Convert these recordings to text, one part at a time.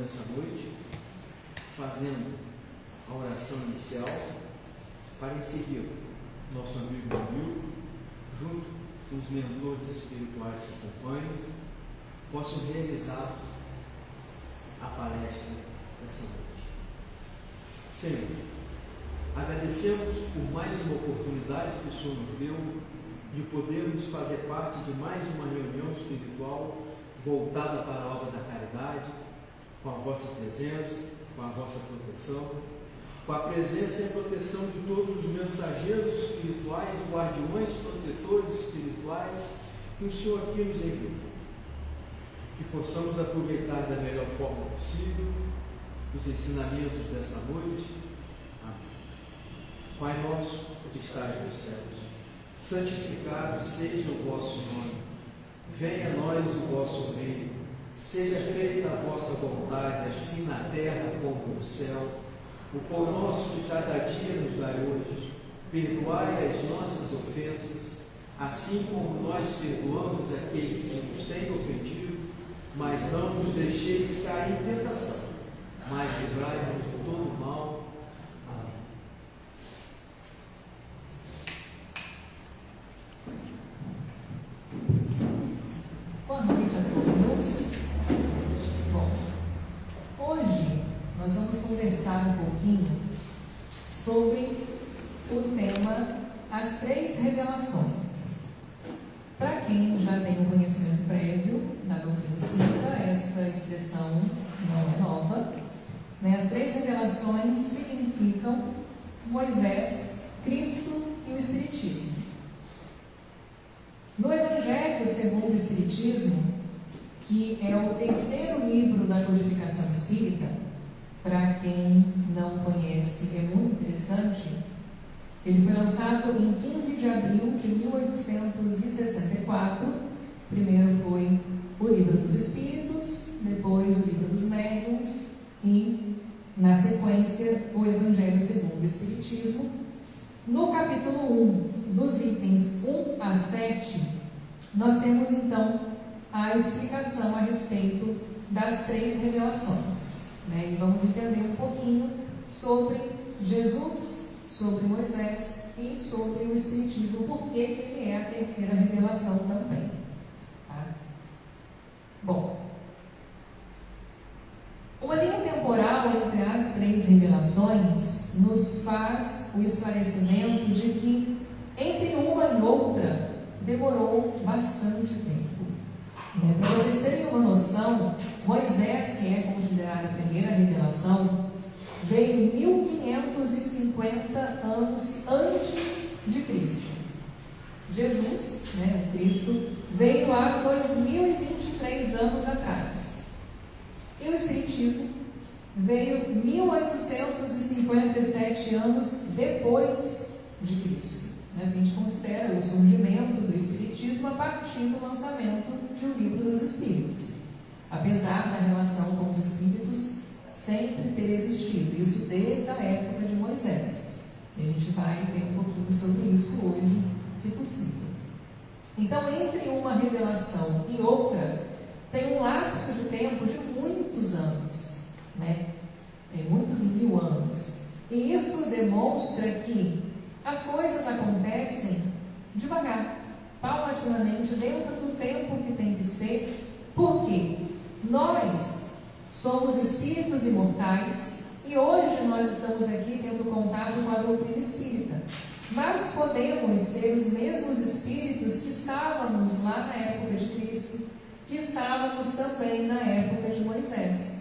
nessa noite, fazendo a oração inicial, para em seguida, nosso amigo Hamilton, junto com os mentores espirituais que acompanham, possam realizar a palestra dessa noite. Senhor, agradecemos por mais uma oportunidade que o Senhor nos deu de podermos fazer parte de mais uma reunião espiritual voltada para a obra da caridade, com a vossa presença, com a vossa proteção, com a presença e a proteção de todos os mensageiros espirituais, guardiões, protetores espirituais que o Senhor aqui nos enviou. Que possamos aproveitar da melhor forma possível os ensinamentos dessa noite. Amém. Pai nosso que estás nos céus, santificado seja o vosso nome. Venha a nós o vosso reino. Seja feita a vossa vontade, assim na terra como no céu. O pão nosso de cada dia nos dai hoje. Perdoai as nossas ofensas, assim como nós perdoamos aqueles que nos têm ofendido. Mas não nos deixeis cair em tentação, mas livrai-nos de todo o mal. Amém. Boa noite a todos. Bom, hoje nós vamos conversar um pouquinho sobre o tema As Três Revelações. Para quem já tem um conhecimento prévio da doutrina espírita, essa expressão não é nova. As três revelações significam Moisés, Cristo e o Espiritismo. No Evangelho segundo o Espiritismo, que é o terceiro livro da codificação espírita, para quem não conhece, é muito interessante. Ele foi lançado em 15 de abril de 1864. Primeiro foi o Livro dos Espíritos, depois o Livro dos Médiuns e, na sequência, o Evangelho segundo o Espiritismo. No capítulo 1, dos itens 1 a 7, nós temos então a explicação a respeito das três revelações. E vamos entender um pouquinho sobre Jesus, sobre Moisés e sobre o Espiritismo, porque ele é a terceira revelação também. Tá? Bom, uma linha temporal entre as três revelações nos faz o esclarecimento de que entre uma e outra demorou bastante tempo. Para vocês terem uma noção, Moisés, que é considerada a primeira revelação, veio 1550 anos antes de Cristo. Jesus, o Cristo, veio há 2023 anos atrás. E o Espiritismo veio 1857 anos depois de Cristo. A gente considera o surgimento do Espiritismo a partir do lançamento de O Livro dos Espíritos. Apesar da relação com os Espíritos sempre ter existido, isso desde a época de Moisés. E a gente vai ver um pouquinho sobre isso hoje, se possível. Então, entre uma revelação e outra, tem um lapso de tempo de muitos anos, muitos mil anos. E isso demonstra que as coisas acontecem devagar, paulatinamente, dentro do tempo que tem que ser, porque nós somos espíritos imortais e hoje nós estamos aqui tendo contato com a doutrina espírita. Mas podemos ser os mesmos espíritos que estávamos lá na época de Cristo, que estávamos também na época de Moisés.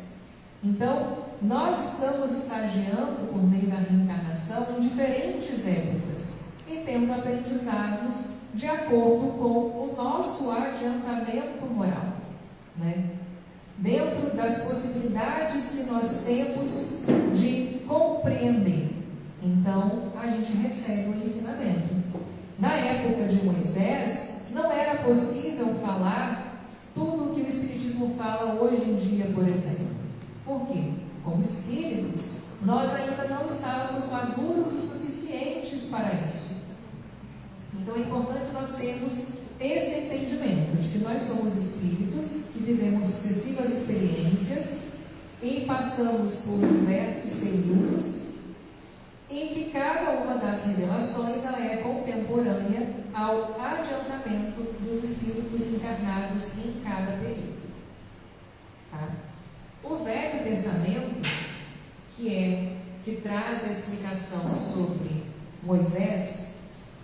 Então, nós estamos estagiando por meio da reencarnação em diferentes épocas e tendo aprendizados de acordo com o nosso adiantamento moral, dentro das possibilidades que nós temos de compreender. Então, a gente recebe o ensinamento. Na época de Moisés, não era possível falar tudo o que o Espiritismo fala hoje em dia, por exemplo. Por quê? Como espíritos, nós ainda não estávamos maduros o suficientes para isso. Então, é importante nós termos esse entendimento de que nós somos espíritos que vivemos sucessivas experiências e passamos por diversos períodos, em que cada uma das revelações ela é contemporânea ao adiantamento dos espíritos encarnados em cada período. Tá? O Velho Testamento, que traz a explicação sobre Moisés,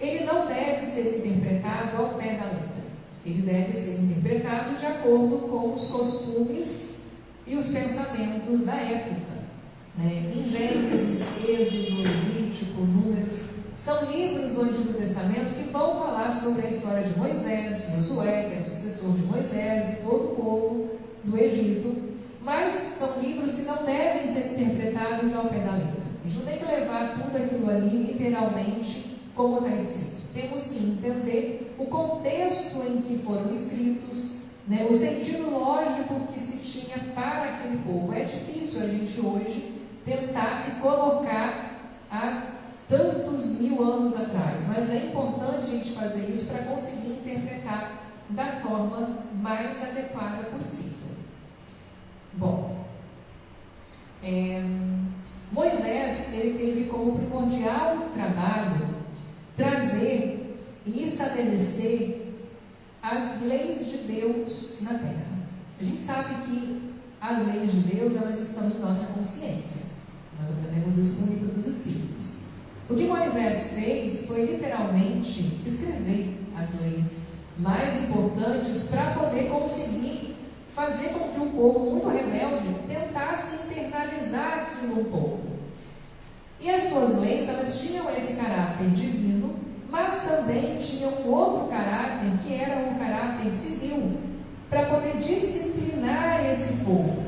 ele não deve ser interpretado ao pé da letra. Ele deve ser interpretado de acordo com os costumes e os pensamentos da época. Em Gênesis, Êxodo, Levítico, Números, são livros do Antigo Testamento que vão falar sobre a história de Moisés, Josué, que é o sucessor de Moisés, e todo o povo do Egito, mas são livros que não devem ser interpretados ao pé da letra. A gente não tem que levar tudo aquilo ali literalmente como está escrito. Temos que entender o contexto em que foram escritos, o sentido lógico que se tinha para aquele povo. É difícil a gente hoje tentar se colocar há tantos mil anos atrás, mas é importante a gente fazer isso para conseguir interpretar da forma mais adequada possível. Bom, Moisés, ele teve como primordial trabalho trazer e estabelecer as leis de Deus na Terra. A gente sabe que as leis de Deus, elas estão em nossa consciência. Nós aprendemos isso com o livro dos Espíritos. O que Moisés fez foi literalmente escrever as leis mais importantes para poder conseguir fazer com que o povo muito rebelde tentasse internalizar aquilo um pouco. E as suas leis, elas tinham esse caráter divino, mas também tinham um outro caráter, que era um caráter civil, para poder disciplinar esse povo,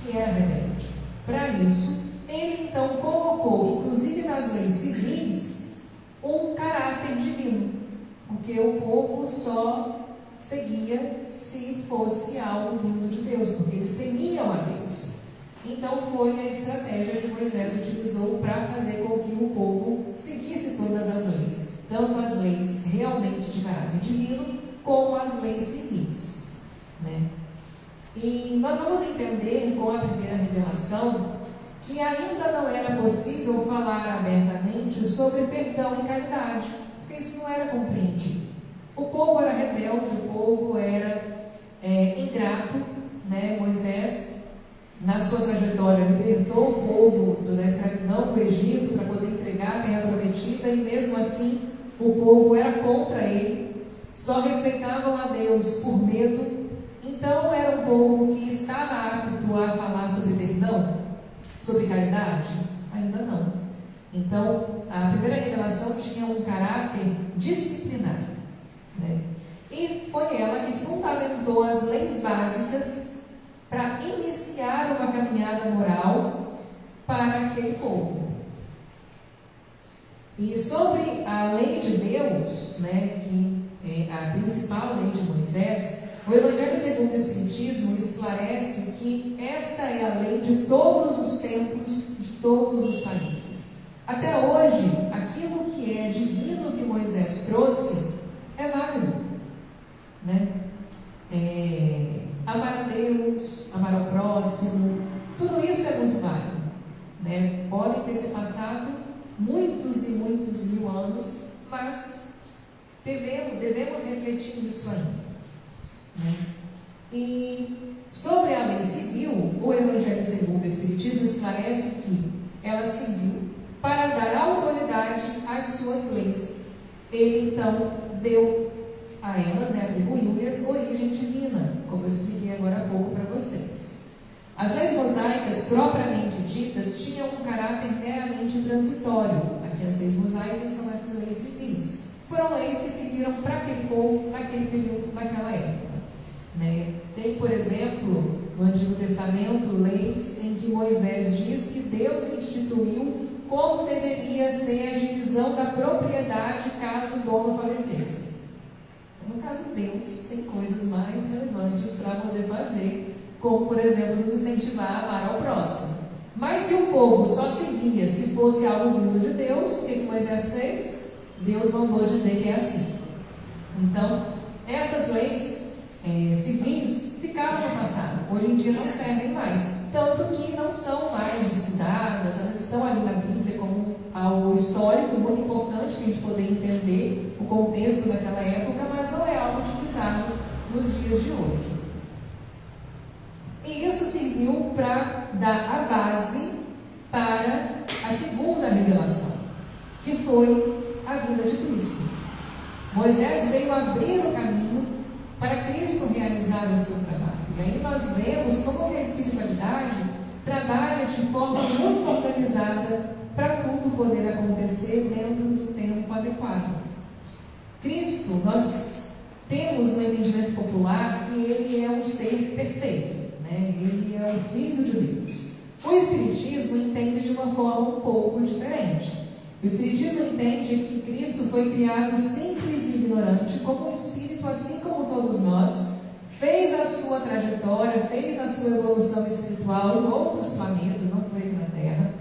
que era rebelde. Para isso, ele então colocou, inclusive nas leis civis, um caráter divino, porque o povo só seguia se fosse algo vindo de Deus, porque eles temiam a Deus. Então foi a estratégia que Moisés utilizou para fazer com que o povo seguisse todas as leis, tanto as leis realmente de caráter divino, como as leis civis. E nós vamos entender com a primeira revelação que ainda não era possível falar abertamente sobre perdão e caridade, porque isso não era compreendido. O povo era rebelde, o povo era ingrato. Moisés, na sua trajetória, libertou o povo da escravidão do Egito para poder entregar a terra prometida, e mesmo assim o povo era contra ele, só respeitavam a Deus por medo. Então era um povo que estava apto a falar sobre perdão, sobre caridade? Ainda não. Então a primeira revelação tinha um caráter disciplinar, e foi ela que fundamentou as leis básicas para iniciar uma caminhada moral para aquele povo. E sobre a lei de Deus, que é a principal lei de Moisés, o Evangelho segundo o Espiritismo esclarece que esta é a lei de todos os tempos, de todos os países. Até hoje, aquilo que é divino que Moisés trouxe é válido. Amar a Deus, amar ao próximo, tudo isso é muito válido. Podem ter se passado muitos e muitos mil anos, mas devemos refletir nisso ainda. E sobre a lei civil, o Evangelho segundo o Espiritismo esclarece que ela serviu para dar autoridade às suas leis. Ele então deu a elas, atribuiu-lhes origem divina, como eu expliquei agora há pouco para vocês. As leis mosaicas propriamente ditas tinham um caráter meramente transitório. Aqui as leis mosaicas são essas leis civis. Foram leis que serviram para aquele povo, naquele período, naquela época. Tem, por exemplo, no Antigo Testamento, leis em que Moisés diz que Deus instituiu como deveria ser a divisão da propriedade caso o dono falecesse. No caso, Deus tem coisas mais relevantes para poder fazer, como, por exemplo, nos incentivar a amar ao próximo. Mas se o povo só seguia se fosse algo vindo de Deus, o que Moisés fez? Deus mandou dizer que é assim. Então, essas leis civis, ficaram no passado, hoje em dia não servem mais, tanto que não são mais estudadas, elas estão ali na Bíblia como algo histórico muito importante para a gente poder entender o contexto daquela época, mas não é algo utilizado nos dias de hoje. E isso serviu para dar a base para a segunda revelação, que foi a vinda de Cristo. Moisés veio abrir o caminho para Cristo realizar o seu trabalho. E aí nós vemos como que a espiritualidade trabalha de forma muito organizada para tudo poder acontecer dentro do tempo adequado. Cristo, nós temos no entendimento popular que ele é um ser perfeito, né? Ele é o Filho de Deus. O Espiritismo entende de uma forma um pouco diferente. O Espiritismo entende que Cristo foi criado simples e ignorante, como um espírito, assim como todos nós, fez a sua trajetória, fez a sua evolução espiritual em outros planetas, não foi aqui na Terra.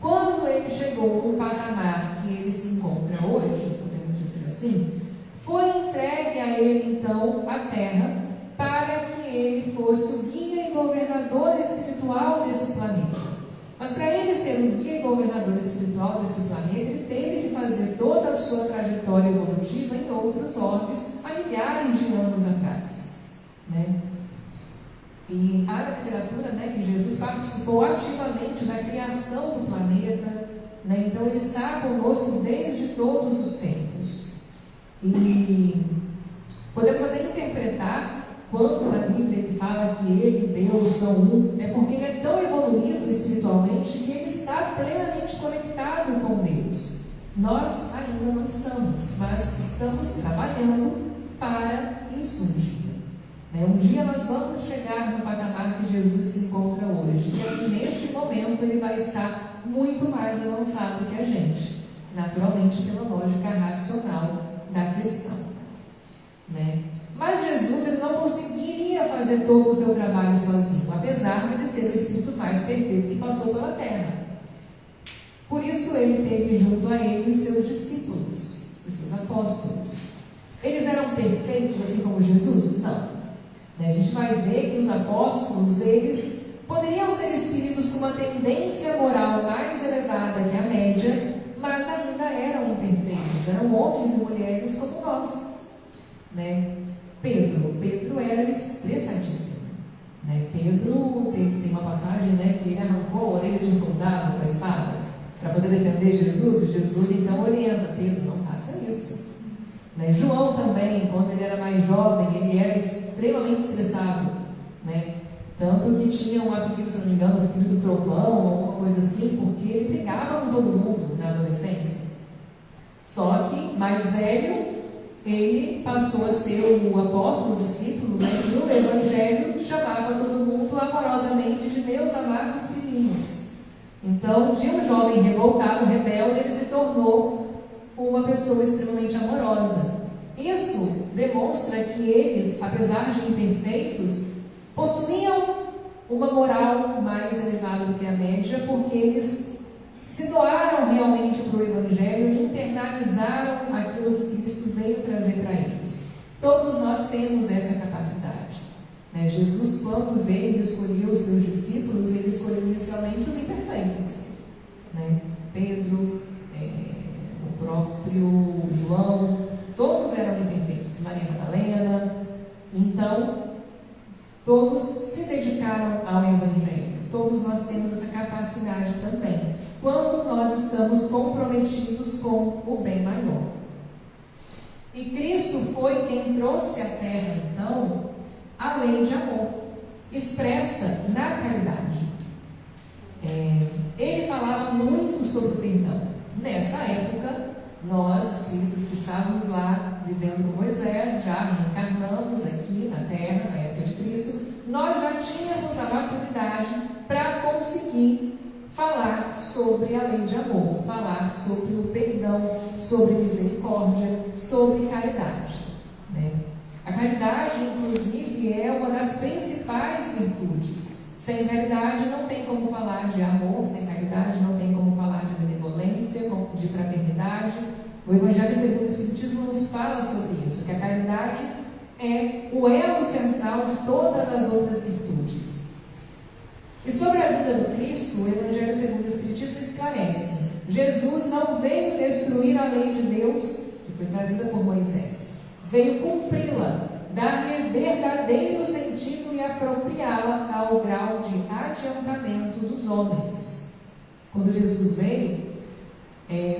Quando ele chegou no patamar que ele se encontra hoje, podemos dizer assim, foi entregue a ele então a Terra para que ele fosse o guia e governador espiritual desse planeta. Mas para ele ser o guia e governador espiritual desse planeta, ele teve que fazer toda a sua trajetória evolutiva em outros orbes há milhares de anos atrás, né? E há na literatura, né, que Jesus participou ativamente da criação do planeta, né? Então ele está conosco desde todos os tempos. E podemos até interpretar, quando na Bíblia ele fala que ele e Deus são um, é porque ele é tão evoluído espiritualmente que ele está plenamente conectado com Deus. Nós ainda não estamos, mas estamos trabalhando para isso um dia. Um dia nós vamos chegar no patamar que Jesus se encontra hoje. E nesse momento ele vai estar muito mais avançado que a gente, naturalmente pela lógica racional da questão, né? Mas Jesus ele não conseguiria fazer todo o seu trabalho sozinho, apesar de ele ser o Espírito mais perfeito que passou pela Terra. Por isso ele teve junto a ele os seus discípulos, os seus apóstolos. Eles eram perfeitos assim como Jesus? Não. A gente vai ver que os apóstolos, eles poderiam ser espíritos com uma tendência moral mais elevada que a média, mas ainda eram imperfeitos, eram homens e mulheres como nós, né? Pedro era estressadíssimo, né? Pedro tem uma passagem, né, que ele arrancou a orelha de um soldado com a espada para poder defender Jesus, e Jesus então orienta: Pedro, não faça isso, né? João também, quando ele era mais jovem, ele era extremamente estressado, né? Tanto que tinha um apelido, se não me engano, o filho do trovão, alguma coisa assim, porque ele brigava com todo mundo na adolescência. Só que, mais velho, ele passou a ser o apóstolo, o discípulo, né? E no Evangelho chamava todo mundo amorosamente de meus amados filhinhos. Então, de um jovem revoltado, rebelde, ele se tornou uma pessoa extremamente amorosa. Isso demonstra que eles, apesar de imperfeitos, possuíam uma moral mais elevada do que a média, porque eles se doaram realmente para o Evangelho e internalizaram aquilo que Cristo veio trazer para eles. Todos nós temos essa capacidade, né? Jesus, quando veio e escolheu os seus discípulos, ele escolheu inicialmente os imperfeitos, né? Pedro, o próprio João, todos eram imperfeitos, Maria Madalena. Então, todos se dedicaram ao Evangelho. Todos nós temos essa capacidade também, quando nós estamos comprometidos com o bem maior. E Cristo foi quem trouxe à Terra, então, a lei de amor, expressa na caridade. Ele falava muito sobre o perdão. Nessa época, nós, espíritos que estávamos lá, vivendo com Moisés, já reencarnamos aqui na Terra, na época de Cristo, nós já tínhamos a maturidade para conseguir falar sobre a lei de amor, falar sobre o perdão, sobre misericórdia, sobre caridade, né? A caridade, inclusive, é uma das principais virtudes. Sem caridade não tem como falar de amor, sem caridade não tem como falar de benevolência, de fraternidade. O Evangelho segundo o Espiritismo nos fala sobre isso, que a caridade é o elo central de todas as outras virtudes. E sobre a vida do Cristo, o Evangelho segundo o Espiritismo esclarece: Jesus não veio destruir a lei de Deus, que foi trazida por Moisés, veio cumpri-la, dar-lhe verdadeiro sentido e apropriá-la ao grau de adiantamento dos homens. Quando Jesus veio,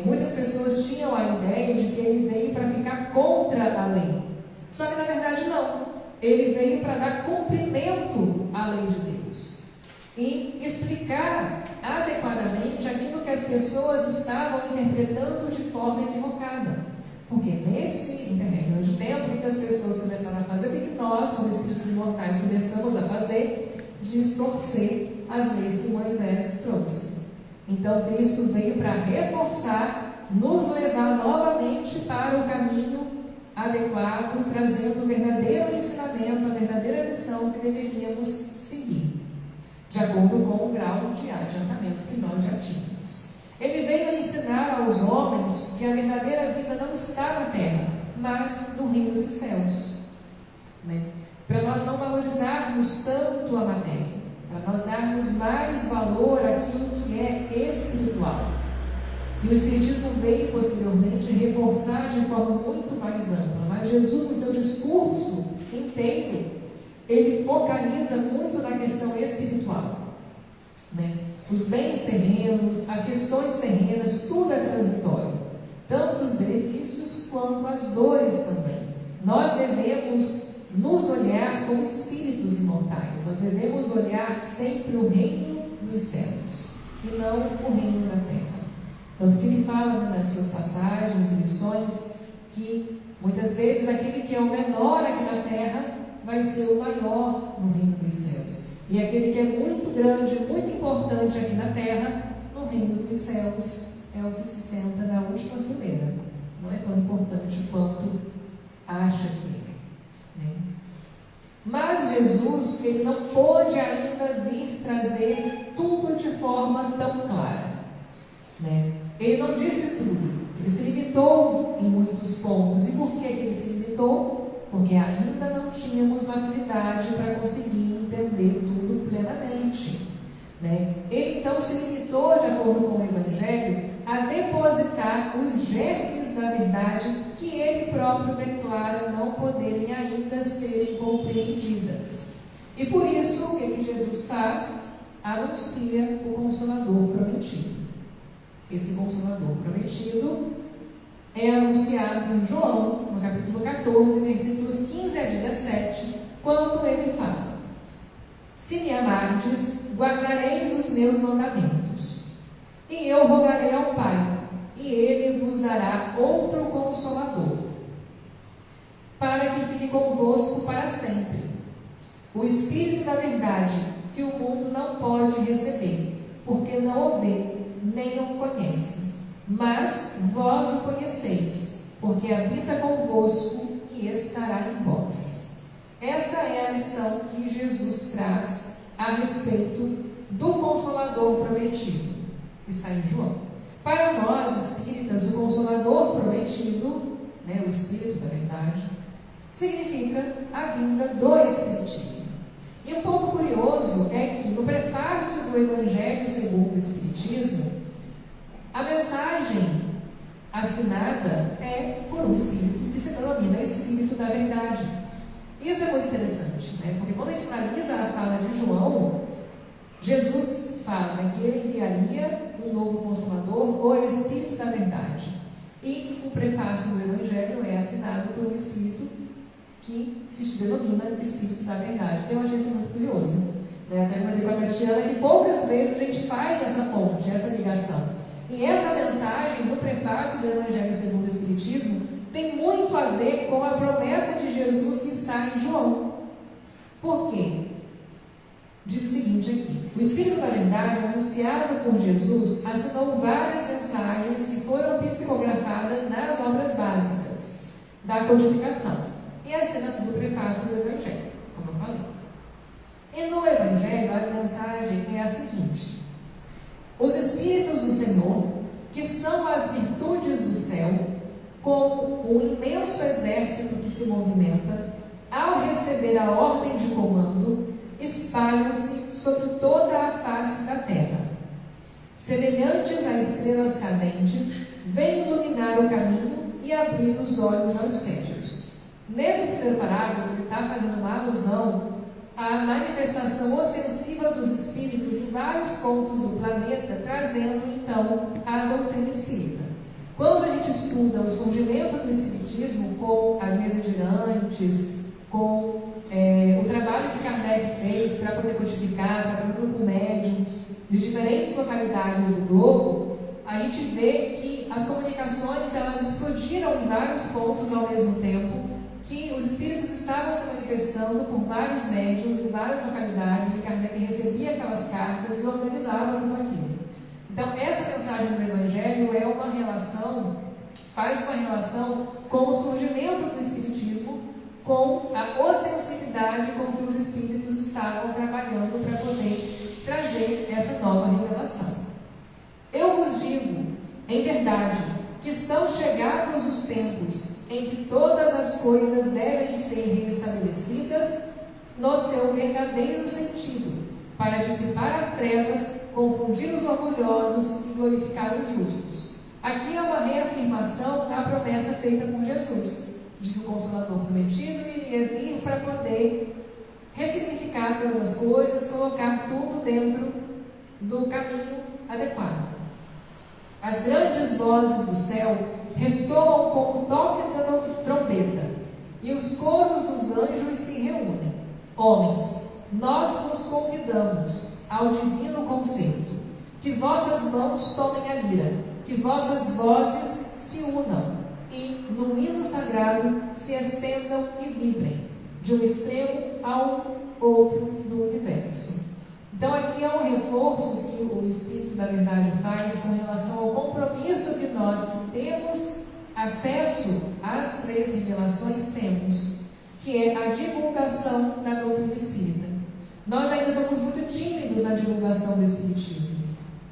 muitas pessoas tinham a ideia de que ele veio para ficar contra a lei. Só que na verdade não. Ele veio para dar cumprimento à lei de Deus e explicar adequadamente aquilo que as pessoas estavam interpretando de forma equivocada. Porque nesse interregno de tempo, o que as pessoas começaram a fazer, o que nós, como espíritos imortais, começamos a fazer? Distorcer as leis que Moisés trouxe. Então Cristo veio para reforçar, nos levar novamente para o caminho adequado, trazendo o verdadeiro ensinamento, a verdadeira lição que deveríamos seguir, de acordo com o grau de adiantamento que nós já tínhamos. Ele veio ensinar aos homens que a verdadeira vida não está na terra, mas no reino dos céus, para nós não valorizarmos tanto a matéria, para nós darmos mais valor àquilo que é espiritual. E o Espiritismo veio posteriormente reforçar de forma muito mais ampla, mas Jesus, no seu discurso inteiro, ele focaliza muito na questão espiritual, Os bens terrenos, as questões terrenas, tudo é transitório, tanto os benefícios quanto as dores também. Nós devemos nos olhar como espíritos imortais, nós devemos olhar sempre o reino dos céus e não o reino da terra. Tanto que ele fala nas suas passagens e lições que muitas vezes aquele que é o menor aqui na terra vai ser o maior no reino dos céus, e aquele que é muito grande, muito importante aqui na terra, no reino dos céus é o que se senta na última fileira, não é tão importante quanto acha que é. Mas Jesus, ele não pôde ainda vir trazer tudo de forma tão clara, Ele não disse tudo, ele se limitou em muitos pontos. E por que ele se limitou? Porque ainda não tínhamos maturidade para conseguir entender tudo plenamente, Ele então se limitou, de acordo com o Evangelho, a depositar os germes da verdade que ele próprio declara não poderem ainda serem compreendidas. E por isso, o que Jesus faz? Anuncia o Consolador prometido. Esse Consolador prometido é anunciado em João, no capítulo 14, versículos 15 a 17, quando ele fala: se me amardes, guardareis os meus mandamentos, e eu rogarei ao Pai, e ele vos dará outro Consolador, para que fique convosco para sempre, o Espírito da verdade, que o mundo não pode receber, porque não o vê, nem o conhece, mas vós o conheceis, porque habita convosco e estará em vós. Essa é a lição que Jesus traz a respeito do Consolador prometido. Está em João. Para nós, espíritas, o Consolador prometido, o Espírito da verdade, significa a vinda do Espiritismo. E um ponto curioso é que no prefácio do Evangelho segundo o Espiritismo, a mensagem assinada é por um Espírito que se denomina Espírito da Verdade. Isso é muito interessante, porque quando a gente analisa a fala de João, Jesus fala que ele enviaria um novo Consolador, o Espírito da Verdade. E o prefácio do Evangelho é assinado por um Espírito que se denomina Espírito da Verdade. Eu achei isso muito curioso. Até comentei com a Tatiana que poucas vezes a gente faz essa ponte, essa ligação. E essa mensagem do prefácio do Evangelho segundo o Espiritismo tem muito a ver com a promessa de Jesus que está em João. Por quê? Diz o seguinte aqui: o Espírito da Verdade, anunciado por Jesus, assinou várias mensagens que foram psicografadas nas obras básicas da codificação. E assina tudo o prefácio do Evangelho, como eu falei. E no Evangelho, a mensagem é a seguinte: os Espíritos do Senhor, que são as virtudes do céu, como um imenso exército que se movimenta, ao receber a ordem de comando, espalham-se sobre toda a face da terra. Semelhantes a estrelas cadentes, vêm iluminar o caminho e abrir os olhos aos cegos. Nesse primeiro parágrafo, ele está fazendo uma alusão à manifestação ostensiva dos espíritos em vários pontos do planeta, trazendo então a doutrina espírita. Quando a gente estuda o surgimento do espiritismo com as mesas girantes, com o trabalho que Kardec fez para poder codificar, para poder com médiuns de diferentes localidades do globo, a gente vê que as comunicações elas explodiram em vários pontos ao mesmo tempo, que os espíritos estavam se manifestando por vários médiuns em várias localidades, e Kardec recebia aquelas cartas e organizava tudo aquilo. Então, essa mensagem do Evangelho é uma relação, faz uma relação com o surgimento do espiritismo, com a ostensividade com que os espíritos estavam trabalhando para poder trazer essa nova revelação. Eu vos digo, em verdade, que são chegados os tempos em que todas as coisas devem ser restabelecidas no seu verdadeiro sentido, para dissipar as trevas, confundir os orgulhosos e glorificar os justos. Aqui é uma reafirmação da promessa feita por Jesus, de que o Consolador prometido iria vir para poder ressignificar todas as coisas, colocar tudo dentro do caminho adequado. As grandes vozes do céu ressoam com o toque da trombeta, e os coros dos anjos se reúnem. Homens, nós vos convidamos ao divino concerto, que vossas mãos tomem a lira, que vossas vozes se unam e, no hino sagrado, se estendam e vibrem, de um extremo ao outro do universo. Então aqui é um reforço que o Espírito da Verdade faz com relação ao compromisso que nós que temos acesso às 3 revelações temos, que é a divulgação da doutrina espírita. Nós ainda somos muito tímidos na divulgação do Espiritismo.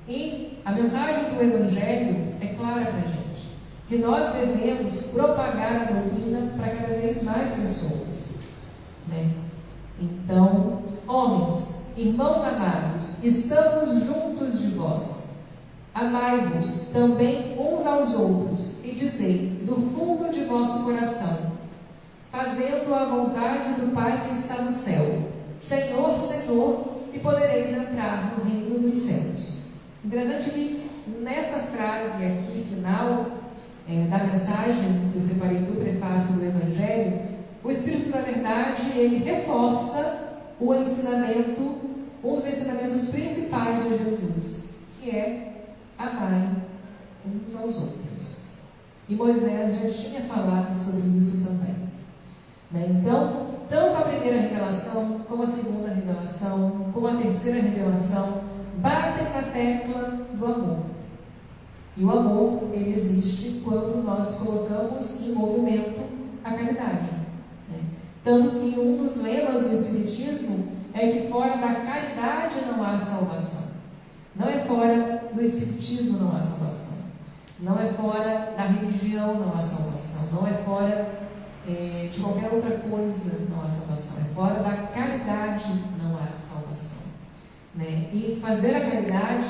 E a mensagem do Evangelho é clara para a gente, que nós devemos propagar a doutrina para cada vez mais pessoas, né? Então, homens, irmãos amados, estamos juntos de vós. Amai-vos também uns aos outros e dizei do fundo de vosso coração, fazendo a vontade do Pai que está no céu, Senhor, Senhor, e podereis entrar no reino dos céus. Interessante que nessa frase aqui final da mensagem que eu separei do prefácio do Evangelho, o Espírito da Verdade ele reforça o ensinamento, um dos ensinamentos principais de Jesus, que é amai uns aos outros. E Moisés já tinha falado sobre isso também, né? Então, tanto a primeira revelação, como a segunda revelação, como a terceira revelação, batem na tecla do amor. E o amor, ele existe quando nós colocamos em movimento a caridade, né? Tanto que um dos lemas do Espiritismo é que fora da caridade não há salvação. Não é fora do Espiritismo não há salvação. Não é fora da religião não há salvação. Não é fora de qualquer outra coisa não há salvação. É fora da caridade não há salvação, né? E fazer a caridade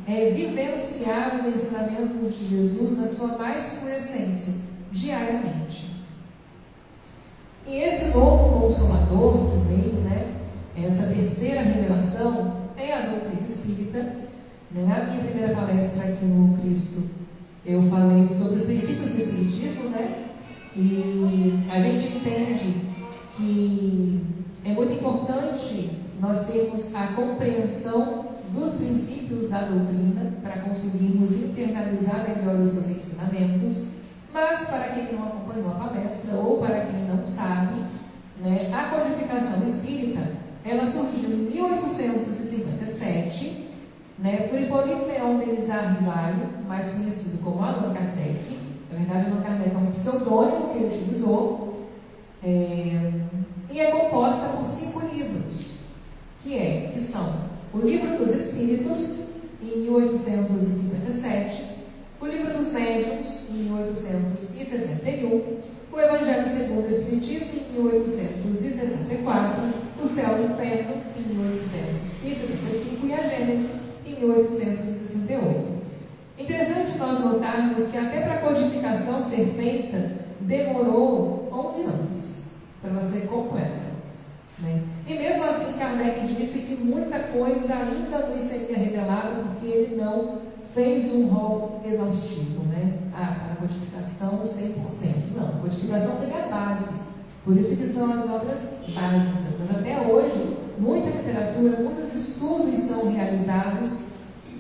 é vivenciar os ensinamentos de Jesus na sua mais pura essência, diariamente. E esse novo Consolador que veio, né, essa terceira revelação, é a doutrina espírita. Na minha primeira palestra aqui no Cristo, eu falei sobre os princípios do Espiritismo, né? E a gente entende que é muito importante nós termos a compreensão dos princípios da doutrina para conseguirmos internalizar melhor os seus ensinamentos, mas para quem não acompanhou a palestra ou para quem não sabe, né, a codificação espírita ela surgiu em 1857, né, por Hipólito Leão Denis Arrivalho, mais conhecido como Allan Kardec. Na verdade, Allan Kardec é um pseudônimo que ele utilizou, e é composta por 5 livros, que são o Livro dos Espíritos, em 1857, o Livro dos Médiuns, em 1861, o o Evangelho segundo o Espiritismo, em 1864, o Céu e o Inferno, em 1865, e a Gênese, em 1868. Interessante nós notarmos que até para a codificação ser feita, demorou 11 anos para ela ser completa. Né? E mesmo assim, Kardec disse que muita coisa ainda não seria revelada, porque ele não fez um rol exaustivo, né? Para a codificação 100%. Não, a codificação tem a base, por isso que são as obras básicas. Mas até hoje, muita literatura, muitos estudos são realizados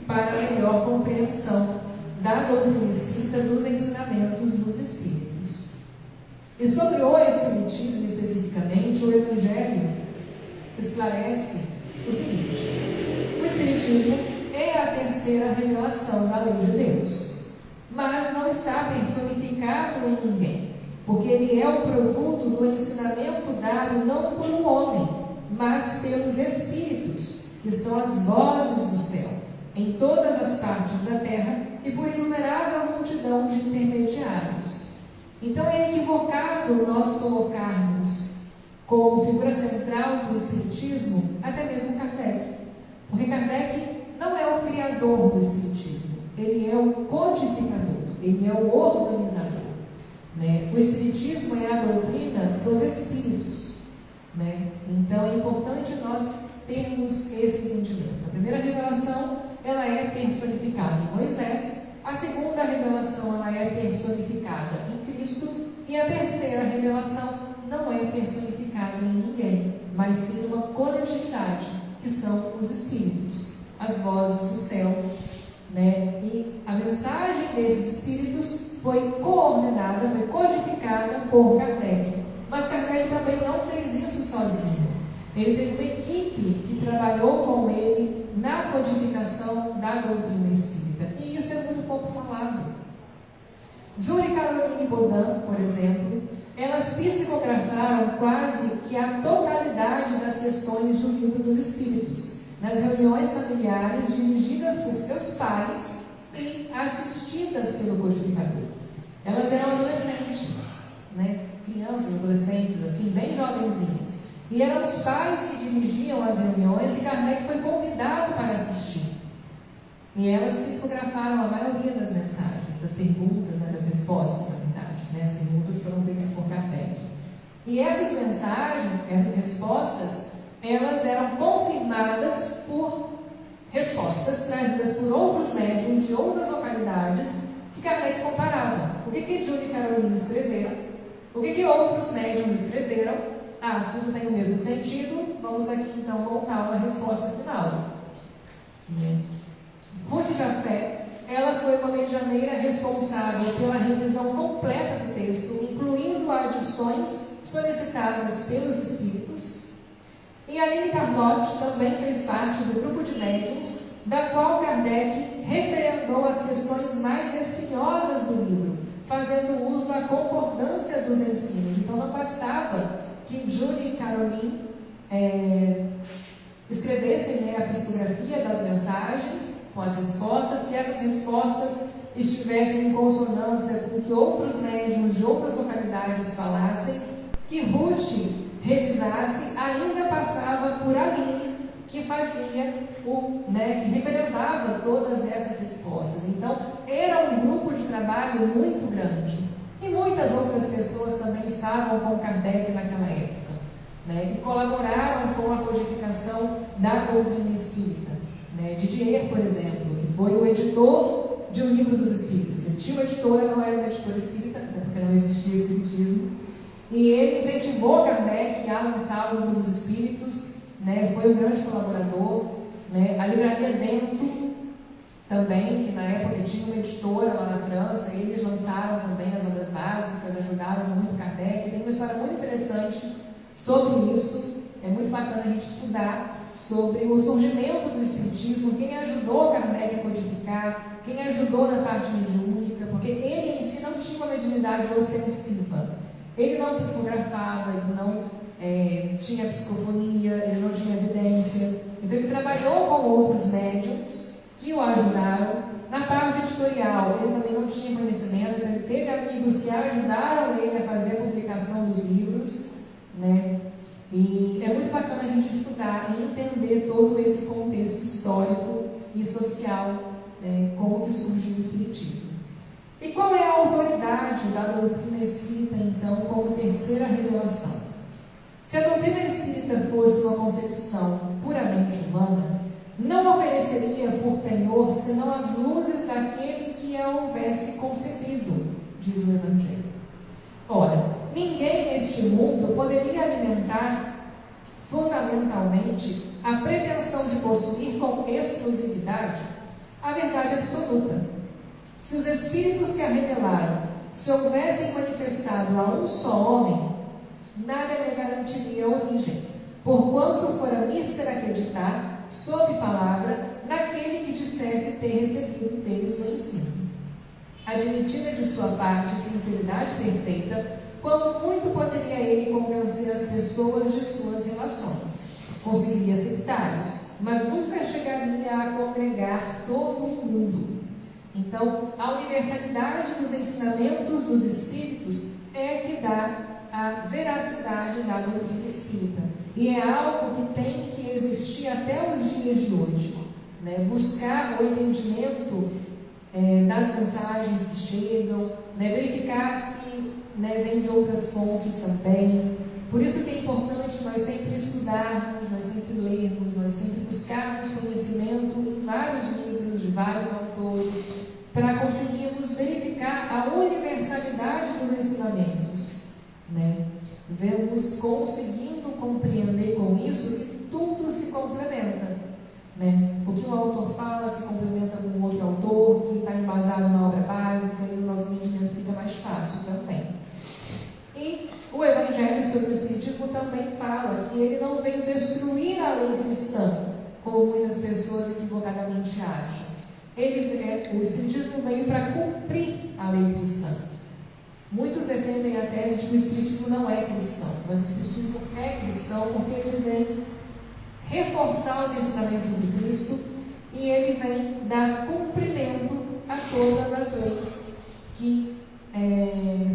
para melhor compreensão da doutrina espírita, dos ensinamentos dos espíritos. E sobre o Espiritismo especificamente, o Evangelho esclarece o seguinte: o Espiritismo é a terceira revelação da lei de Deus, mas não está personificado em ninguém, porque ele é o produto do ensinamento dado não por um homem, mas pelos Espíritos, que são as vozes do céu, em todas as partes da terra e por inumerável multidão de intermediários. Então é equivocado nós colocarmos como figura central do Espiritismo até mesmo Kardec, porque Kardec não é o criador do Espiritismo, ele é o codificador, ele é o organizador. Né? O Espiritismo é a doutrina dos Espíritos. Né? Então é importante nós termos esse entendimento. A primeira revelação ela é personificada em Moisés, a segunda revelação ela é personificada em Cristo, e a terceira revelação não é personificada em ninguém, mas sim uma coletividade, que são os Espíritos, as vozes do céu. Né? E a mensagem desses Espíritos foi coordenada, foi codificada por Kardec. Mas Kardec também não fez isso sozinho. Ele teve uma equipe que trabalhou com ele na codificação da doutrina espírita. E isso é muito pouco falado. Julie Caroline Baudin, por exemplo, elas psicografaram quase que a totalidade das questões do Livro dos Espíritos, nas reuniões familiares dirigidas por seus pais e assistidas pelo codificador. Elas eram adolescentes, né? Crianças, adolescentes, assim, bem jovenzinhas. E eram os pais que dirigiam as reuniões e Kardec foi convidado para assistir. E elas psicografaram a maioria das mensagens, das perguntas, né, das respostas, na verdade. Né? As perguntas foram feitas por Kardec. E essas mensagens, essas respostas, elas eram confirmadas por respostas trazidas por outros médiuns de outras localidades que Kardec comparava. O que Julie e Caroline escreveram? O que outros médiuns escreveram? Tudo tem o mesmo sentido, vamos aqui então montar uma resposta final. Ruth Jafé, ela foi uma medianeira responsável pela revisão completa do texto, incluindo adições solicitadas pelos espíritos. E Aline Carlotti também fez parte do grupo de médiuns, da qual Kardec referendou as questões mais espinhosas do livro, fazendo uso da concordância dos ensinos. Então não bastava que Julie e Caroline escrevessem, né, a psicografia das mensagens com as respostas, que essas respostas estivessem em consonância com o que outros médiuns de outras localidades falassem, que Ruth revisasse, ainda passava por Aline, que fazia que referendava todas essas respostas. Então, era um grupo de trabalho muito grande. E muitas outras pessoas também estavam com Kardec naquela época, né, e colaboraram com a codificação da doutrina espírita. Né? Didier, por exemplo, que foi o editor de O Livro dos Espíritos. Ele tinha uma editora, não era uma editora espírita, até porque não existia espiritismo. E ele incentivou Kardec a lançar O Livro dos Espíritos, né? Foi um grande colaborador. Né? A Livraria Dento, também, que na época tinha uma editora lá na França, eles lançaram também as obras básicas, ajudaram muito Kardec. Tem uma história muito interessante sobre isso. É muito bacana a gente estudar sobre o surgimento do Espiritismo, quem ajudou Kardec a codificar, quem ajudou na parte mediúnica, porque ele em si não tinha uma mediunidade ostensiva. Ele não psicografava, ele não tinha psicofonia, ele não tinha evidência. Então ele trabalhou com outros médiuns que o ajudaram Na parte editorial, ele também não tinha conhecimento, então ele teve amigos que ajudaram ele a fazer a publicação dos livros, né? E é muito bacana a gente estudar e entender todo esse contexto histórico e social, né, como que surgiu o Espiritismo. E qual é a autoridade da doutrina espírita, então, como terceira revelação? Se a doutrina espírita fosse uma concepção puramente humana, não ofereceria por penhor senão as luzes daquele que a houvesse concebido, diz o Evangelho. Ora, ninguém neste mundo poderia alimentar fundamentalmente a pretensão de possuir com exclusividade a verdade absoluta. Se os Espíritos que a revelaram se houvessem manifestado a um só homem, nada lhe garantiria a origem, porquanto fora mister acreditar, sob palavra, naquele que dissesse ter recebido deles o ensino. Admitida de sua parte sinceridade perfeita, quando muito poderia ele convencer as pessoas de suas relações. Conseguiria sectários, mas nunca chegaria a congregar todo o mundo. Então, a universalidade dos ensinamentos dos Espíritos é que dá a veracidade da doutrina espírita. E é algo que tem que existir até os dias de hoje, né? Buscar o entendimento das mensagens que chegam, né? Verificar se, né, vem de outras fontes também. Por isso que é importante nós sempre estudarmos, nós sempre lermos, nós sempre buscarmos conhecimento em vários livros, de vários autores, para conseguirmos verificar a universalidade dos ensinamentos, né? Vemos conseguindo compreender com isso que tudo se complementa, né? O que um autor fala se complementa com outro autor, que está embasado na obra básica, e o nosso entendimento fica mais fácil também. E o Evangelho sobre o Espiritismo também fala que ele não veio destruir a lei cristã, como muitas pessoas equivocadamente acham. O Espiritismo veio para cumprir a lei cristã. Muitos defendem a tese de que o Espiritismo não é cristão, mas o Espiritismo é cristão porque ele vem reforçar os ensinamentos de Cristo e ele vem dar cumprimento a todas as leis que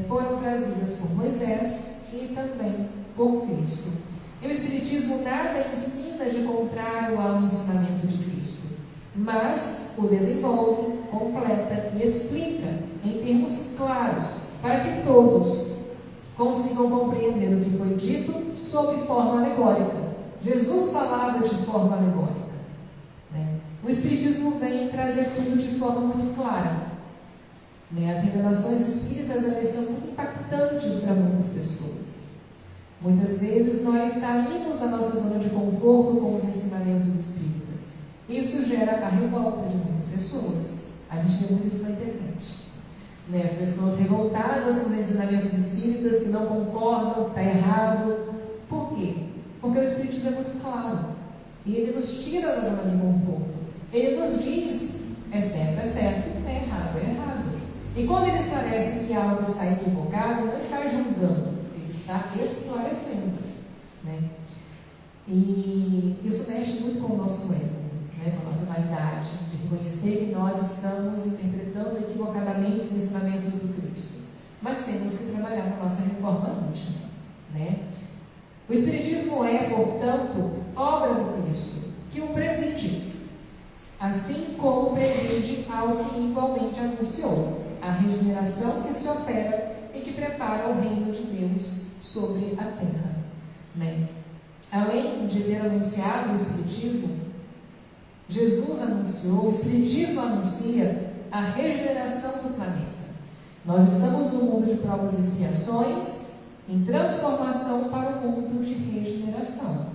foram trazidas por Moisés e também por Cristo. E o Espiritismo nada ensina de contrário ao ensinamento de Cristo, mas o desenvolve, completa e explica em termos claros, para que todos consigam compreender o que foi dito sob forma alegórica. Jesus falava de forma alegórica, né? O Espiritismo vem trazer tudo de forma muito clara, né? As revelações espíritas, elas são muito impactantes para muitas pessoas. Muitas vezes nós saímos da nossa zona de conforto com os ensinamentos espíritas. Isso gera a revolta de muitas pessoas. A gente tem muito isso na internet, né? As pessoas revoltadas com os ensinamentos espíritas, que não concordam, que está errado. Por quê? Porque o Espiritismo é muito claro. E ele nos tira da zona de conforto. Ele nos diz, é certo, é errado. E quando ele esclarece que algo está equivocado, não está julgando, ele está esclarecendo, né? E isso mexe muito com o nosso ego, né? Com a nossa vaidade, de reconhecer que nós estamos interpretando equivocadamente os ensinamentos do Cristo. Mas temos que trabalhar na nossa reforma íntima, né? O Espiritismo é, portanto, obra do Cristo, que o preside, assim como preside ao que igualmente anunciou, a regeneração que se opera e que prepara o reino de Deus sobre a terra, né? Além de ter anunciado o Espiritismo, Jesus anunciou, o Espiritismo anuncia a regeneração do planeta. Nós estamos no mundo de provas e expiações, em transformação para um mundo de regeneração.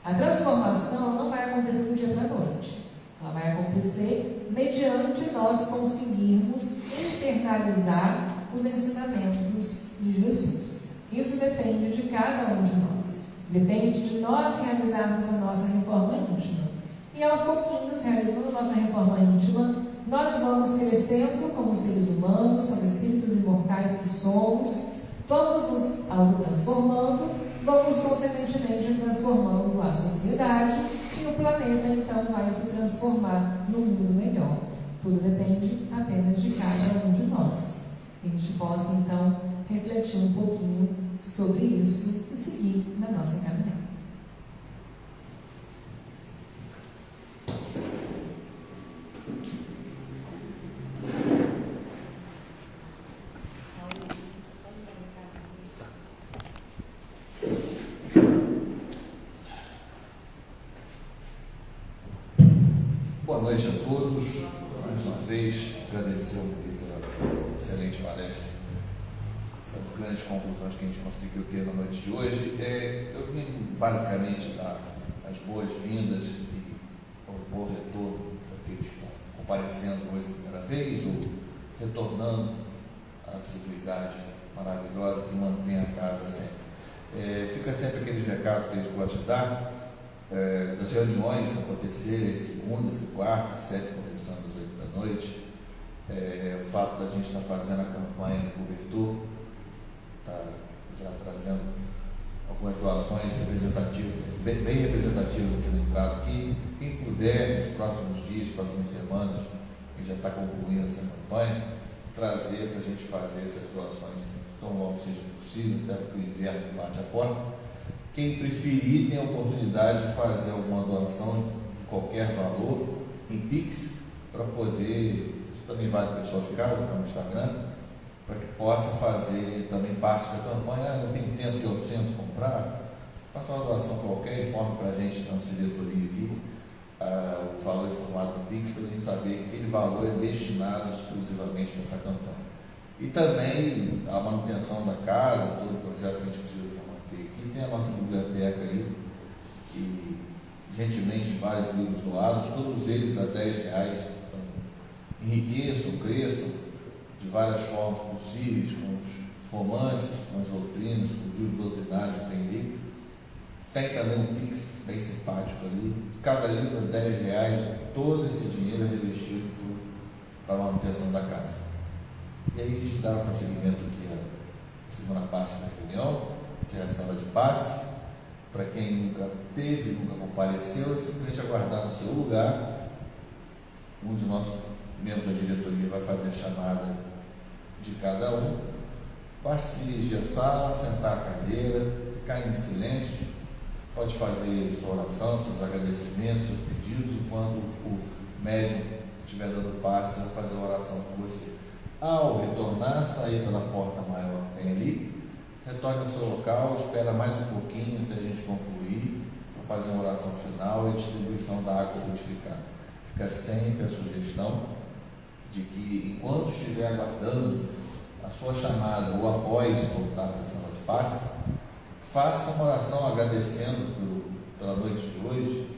A transformação não vai acontecer do dia para a noite. Ela vai acontecer mediante nós conseguirmos internalizar os ensinamentos de Jesus. Isso depende de cada um de nós. Depende de nós realizarmos a nossa reforma íntima. E aos pouquinhos, realizando a nossa reforma íntima, nós vamos crescendo como seres humanos, como espíritos imortais que somos, vamos nos autotransformando, vamos consequentemente transformando a sociedade e o planeta então vai se transformar num mundo melhor. Tudo depende apenas de cada um de nós. Que a gente possa, então, refletir um pouquinho sobre isso e seguir na nossa caminhada. Boa noite a todos. Mais uma vez, agradecer ao Murilo pela excelente palestra. Foi uma das grandes conclusões que a gente conseguiu ter na noite de hoje. Eu vim basicamente dar as boas-vindas e o bom retorno daqueles que estão comparecendo hoje pela primeira vez ou retornando à assiduidade maravilhosa que mantém a casa sempre. Fica sempre aqueles recados que a gente gosta de dar. Das reuniões acontecerem segundas e quartas, sempre começando às 8 da noite. O fato da gente estar fazendo a campanha de cobertura, está já trazendo algumas doações representativas, bem representativas aqui no entrado aqui. Quem puder, nos próximos dias, próximas semanas, a gente já está concluindo essa campanha, trazer para a gente fazer essas doações tão logo seja possível, até porque o inverno bate a porta. Quem preferir tem a oportunidade de fazer alguma doação de qualquer valor em Pix, para poder, isso também vale para o pessoal de casa, está no Instagram, para que possa fazer também parte da campanha. Não tem tempo de ao centro comprar, faça uma doação qualquer, informe para a gente, nossa diretoria aqui, o valor informado no Pix, para a gente saber que aquele valor é destinado exclusivamente para essa campanha. E também a manutenção da casa, todo o processo que a gente precisa manter aqui. Tem a nossa biblioteca aí, que gentilmente vários livros doados, todos eles a R$10. Então, enriqueçam, cresçam de várias formas possíveis, com os romances, com as doutrinas, com os livros doutrinários que tem ali. Tem também um Pix bem simpático ali. Cada livro é R$10, todo esse dinheiro é revestido para a manutenção da casa. E aí a gente dá para seguimento aqui a segunda parte da reunião, que é a sala de passe. Para quem nunca teve, nunca compareceu, é simplesmente aguardar no seu lugar. Um de nossos membros da diretoria vai fazer a chamada de cada um. Basta se dirigir à sala, sentar a cadeira, ficar em silêncio. Pode fazer sua oração, seus agradecimentos, seus pedidos, enquanto o médium estiver dando passe, vai fazer uma oração por você. Ao retornar, sair pela porta maior que tem ali, retorne ao seu local, espera mais um pouquinho até a gente concluir, para fazer uma oração final e a distribuição da água frutificada. Fica sempre a sugestão de que, enquanto estiver aguardando a sua chamada ou após voltar da sala de passe, faça uma oração agradecendo pela noite de hoje,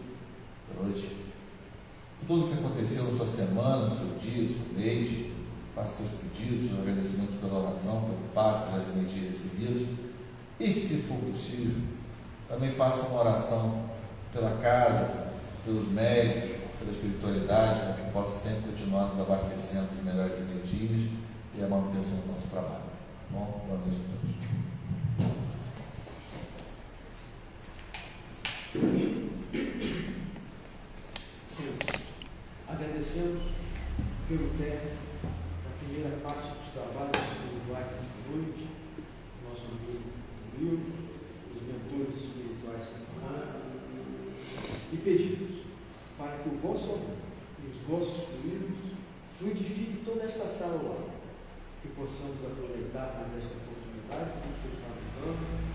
por tudo que aconteceu na sua semana, no seu dia, no seu mês. Faça seus pedidos, seus agradecimentos pela oração, pelo passe, pelas energias recebidas. E, se for possível, também faça uma oração pela casa, pelos médios, pela espiritualidade, para que possa sempre continuar nos abastecendo de melhores energias e a manutenção do nosso trabalho. Bom, boa noite a todos. Sim. Agradecemos pelo término da primeira parte dos trabalhos espirituais desta noite, nosso amigo Murilo, os mentores espirituais que foram, e pedimos para que o vosso amor e os vossos fluidos fluidifiquem toda esta sala lá, que possamos aproveitar mais esta oportunidade que o Senhor está nos dando